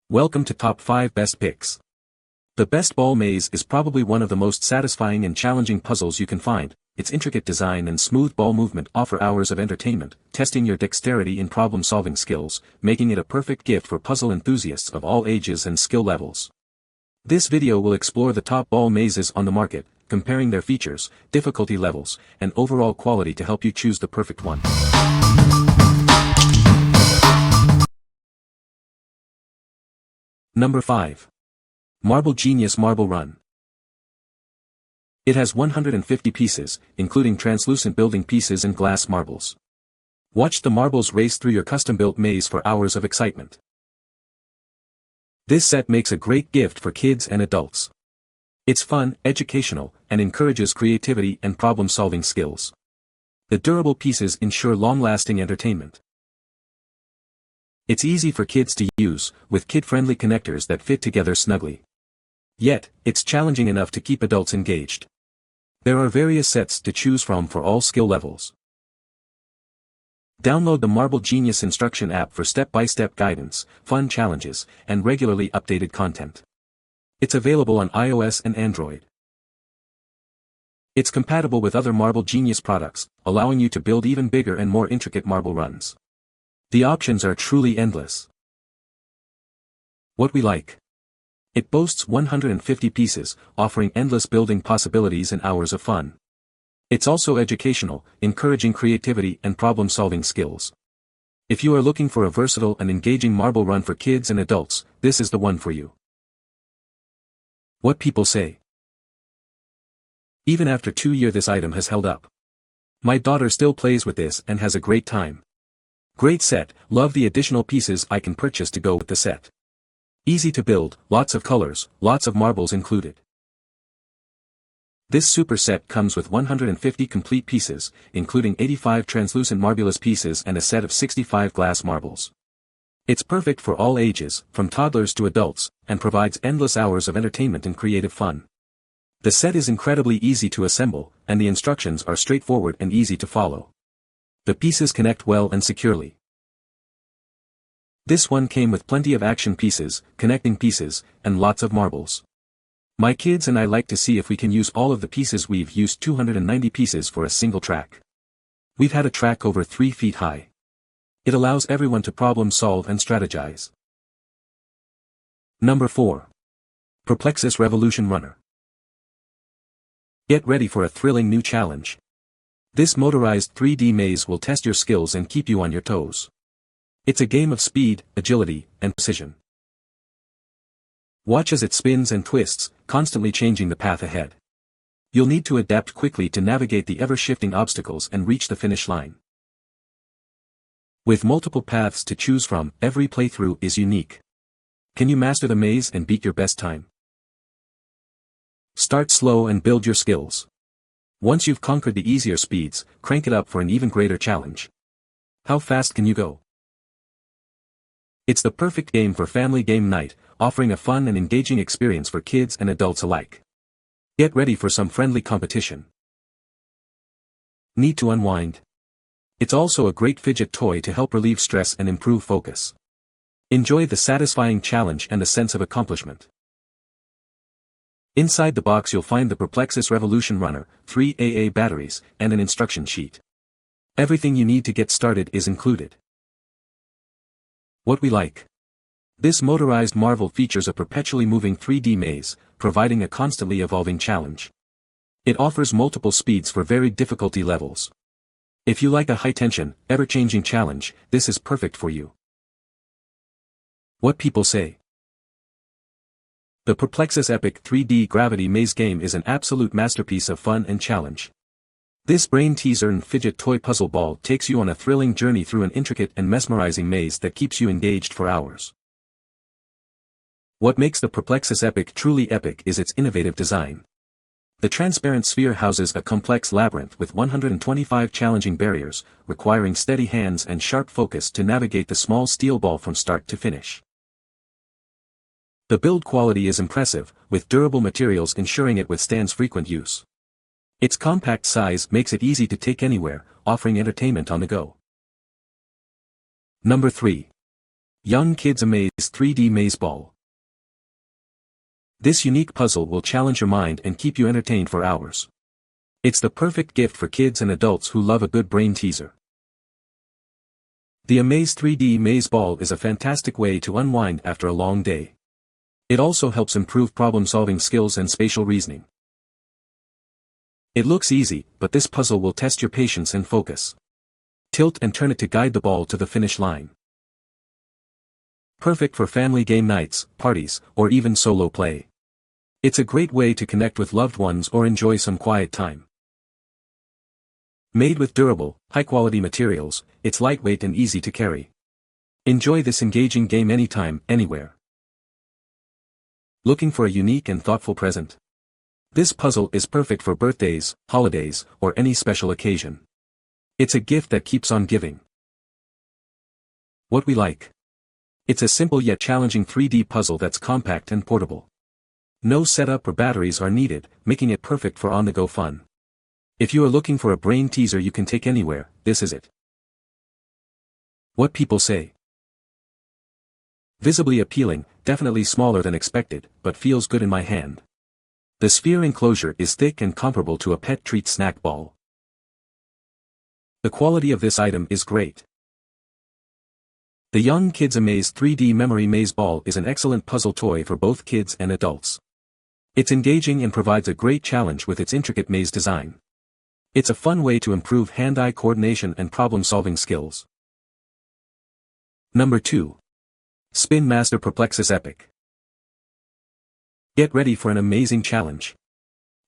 Welcome to Top 5 Best Picks. The Best Ball Maze is probably one of the most satisfying and challenging puzzles you can find. Its intricate design and smooth ball movement offer hours of entertainment, testing your dexterity in problem-solving skills, making it a perfect gift for puzzle enthusiasts of all ages and skill levels. This video will explore the top ball mazes on the market, comparing their features, difficulty levels, and overall quality to help you choose the perfect one. Number 5. Marble Genius Marble Run. It has 150 pieces, including translucent building pieces and glass marbles. Watch the marbles race through your custom-built maze for hours of excitement. This set makes a great gift for kids and adults. It's fun, educational, and encourages creativity and problem-solving skills. The durable pieces ensure long-lasting entertainment. It's easy for kids to use, with kid-friendly connectors that fit together snugly. Yet, it's challenging enough to keep adults engaged. There are various sets to choose from for all skill levels. Download the Marble Genius instruction app for step-by-step guidance, fun challenges, and regularly updated content. It's available on iOS and Android. It's compatible with other Marble Genius products, allowing you to build even bigger and more intricate marble runs. The options are truly endless. What we like. It boasts 150 pieces, offering endless building possibilities and hours of fun. It's also educational, encouraging creativity and problem-solving skills. If you are looking for a versatile and engaging marble run for kids and adults, this is the one for you. What people say. Even after 2 years this item has held up. My daughter still plays with this and has a great time. Great set, love the additional pieces I can purchase to go with the set. Easy to build, lots of colors, lots of marbles included. This super set comes with 150 complete pieces, including 85 translucent marbulous pieces and a set of 65 glass marbles. It's perfect for all ages, from toddlers to adults, and provides endless hours of entertainment and creative fun. The set is incredibly easy to assemble, and the instructions are straightforward and easy to follow. The pieces connect well and securely. This one came with plenty of action pieces, connecting pieces, and lots of marbles. My kids and I like to see if we can use all of the pieces. We've used 290 pieces for a single track. We've had a track over 3 feet high. It allows everyone to problem solve and strategize. Number 4. Perplexus Revolution Runner. Get ready for a thrilling new challenge. This motorized 3D maze will test your skills and keep you on your toes. It's a game of speed, agility, and precision. Watch as it spins and twists, constantly changing the path ahead. You'll need to adapt quickly to navigate the ever-shifting obstacles and reach the finish line. With multiple paths to choose from, every playthrough is unique. Can you master the maze and beat your best time? Start slow and build your skills. Once you've conquered the easier speeds, crank it up for an even greater challenge. How fast can you go? It's the perfect game for family game night, offering a fun and engaging experience for kids and adults alike. Get ready for some friendly competition. Need to unwind? It's also a great fidget toy to help relieve stress and improve focus. Enjoy the satisfying challenge and the sense of accomplishment. Inside the box you'll find the Perplexus Revolution Runner, 3 AA batteries, and an instruction sheet. Everything you need to get started is included. What we like. This motorized marvel features a perpetually moving 3D maze, providing a constantly evolving challenge. It offers multiple speeds for varied difficulty levels. If you like a high-tension, ever-changing challenge, this is perfect for you. What people say. The Perplexus Epic 3D Gravity Maze game is an absolute masterpiece of fun and challenge. This brain-teaser and fidget toy puzzle ball takes you on a thrilling journey through an intricate and mesmerizing maze that keeps you engaged for hours. What makes the Perplexus Epic truly epic is its innovative design. The transparent sphere houses a complex labyrinth with 125 challenging barriers, requiring steady hands and sharp focus to navigate the small steel ball from start to finish. The build quality is impressive, with durable materials ensuring it withstands frequent use. Its compact size makes it easy to take anywhere, offering entertainment on the go. Number 3. YongnKids Amaze 3D Maze Ball. This unique puzzle will challenge your mind and keep you entertained for hours. It's the perfect gift for kids and adults who love a good brain teaser. The Amaze 3D Maze Ball is a fantastic way to unwind after a long day. It also helps improve problem-solving skills and spatial reasoning. It looks easy, but this puzzle will test your patience and focus. Tilt and turn it to guide the ball to the finish line. Perfect for family game nights, parties, or even solo play. It's a great way to connect with loved ones or enjoy some quiet time. Made with durable, high-quality materials, it's lightweight and easy to carry. Enjoy this engaging game anytime, anywhere. Looking for a unique and thoughtful present? This puzzle is perfect for birthdays, holidays, or any special occasion. It's a gift that keeps on giving. What we like. It's a simple yet challenging 3D puzzle that's compact and portable. No setup or batteries are needed, making it perfect for on-the-go fun. If you are looking for a brain teaser you can take anywhere, this is it. What people say. Visibly appealing, definitely smaller than expected, but feels good in my hand. The sphere enclosure is thick and comparable to a pet treat snack ball. The quality of this item is great. The YongnKids Amaze 3D Memory Maze Ball is an excellent puzzle toy for both kids and adults. It's engaging and provides a great challenge with its intricate maze design. It's a fun way to improve hand-eye coordination and problem-solving skills. Number 2. Spin Master Perplexus Epic. Get ready for an amazing challenge.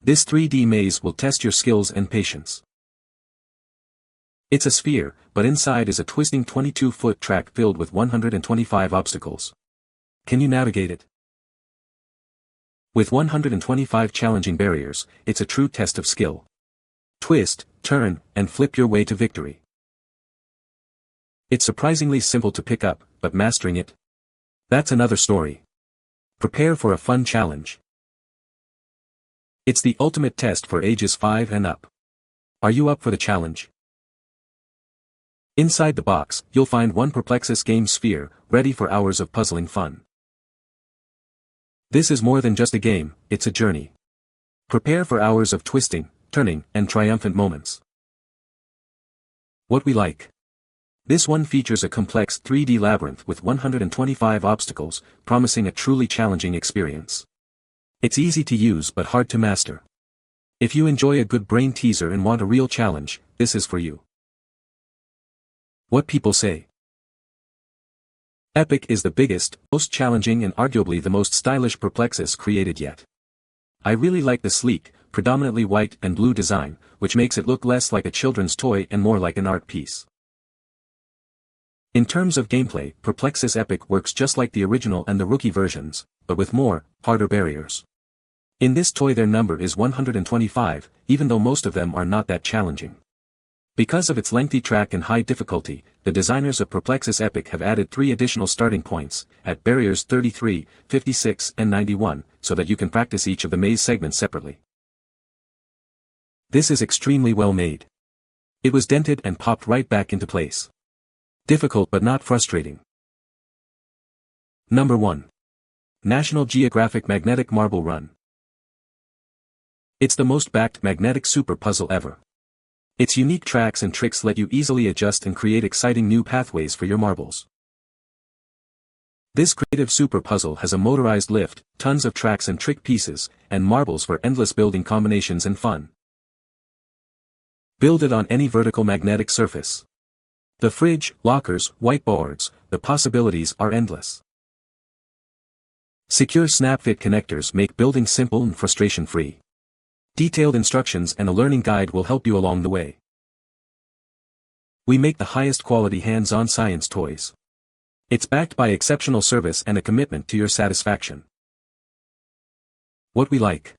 This 3D maze will test your skills and patience. It's a sphere, but inside is a twisting 22-foot track filled with 125 obstacles. Can you navigate it? With 125 challenging barriers, it's a true test of skill. Twist, turn, and flip your way to victory. It's surprisingly simple to pick up, but mastering it? That's another story. Prepare for a fun challenge. It's the ultimate test for ages 5 and up. Are you up for the challenge? Inside the box, you'll find one Perplexus game sphere, ready for hours of puzzling fun. This is more than just a game, it's a journey. Prepare for hours of twisting, turning, and triumphant moments. What we like. This one features a complex 3D labyrinth with 125 obstacles, promising a truly challenging experience. It's easy to use but hard to master. If you enjoy a good brain teaser and want a real challenge, this is for you. What people say. Epic is the biggest, most challenging and arguably the most stylish Perplexus created yet. I really like the sleek, predominantly white and blue design, which makes it look less like a children's toy and more like an art piece. In terms of gameplay, Perplexus Epic works just like the original and the rookie versions, but with more, harder barriers. In this toy their number is 125, even though most of them are not that challenging. Because of its lengthy track and high difficulty, the designers of Perplexus Epic have added 3 additional starting points, at barriers 33, 56 and 91, so that you can practice each of the maze segments separately. This is extremely well made. It was dented and popped right back into place. Difficult but not frustrating. Number 1. National Geographic Magnetic Marble Run. It's the most backed magnetic super puzzle ever. Its unique tracks and tricks let you easily adjust and create exciting new pathways for your marbles. This creative super puzzle has a motorized lift, tons of tracks and trick pieces, and marbles for endless building combinations and fun. Build it on any vertical magnetic surface. The fridge, lockers, whiteboards, the possibilities are endless. Secure snap-fit connectors make building simple and frustration-free. Detailed instructions and a learning guide will help you along the way. We make the highest quality hands-on science toys. It's backed by exceptional service and a commitment to your satisfaction. What we like.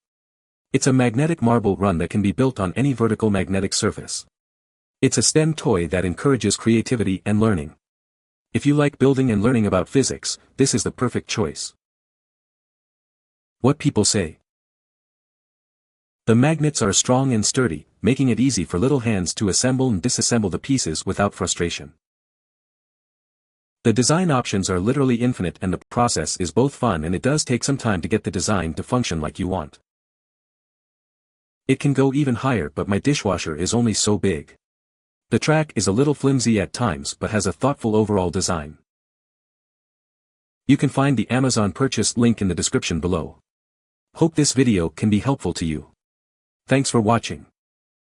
It's a magnetic marble run that can be built on any vertical magnetic surface. It's a STEM toy that encourages creativity and learning. If you like building and learning about physics, this is the perfect choice. What people say. The magnets are strong and sturdy, making it easy for little hands to assemble and disassemble the pieces without frustration. The design options are literally infinite and the process is both fun and it does take some time to get the design to function like you want. It can go even higher, but my dishwasher is only so big. The track is a little flimsy at times but has a thoughtful overall design. You can find the Amazon purchase link in the description below. Hope this video can be helpful to you. Thanks for watching.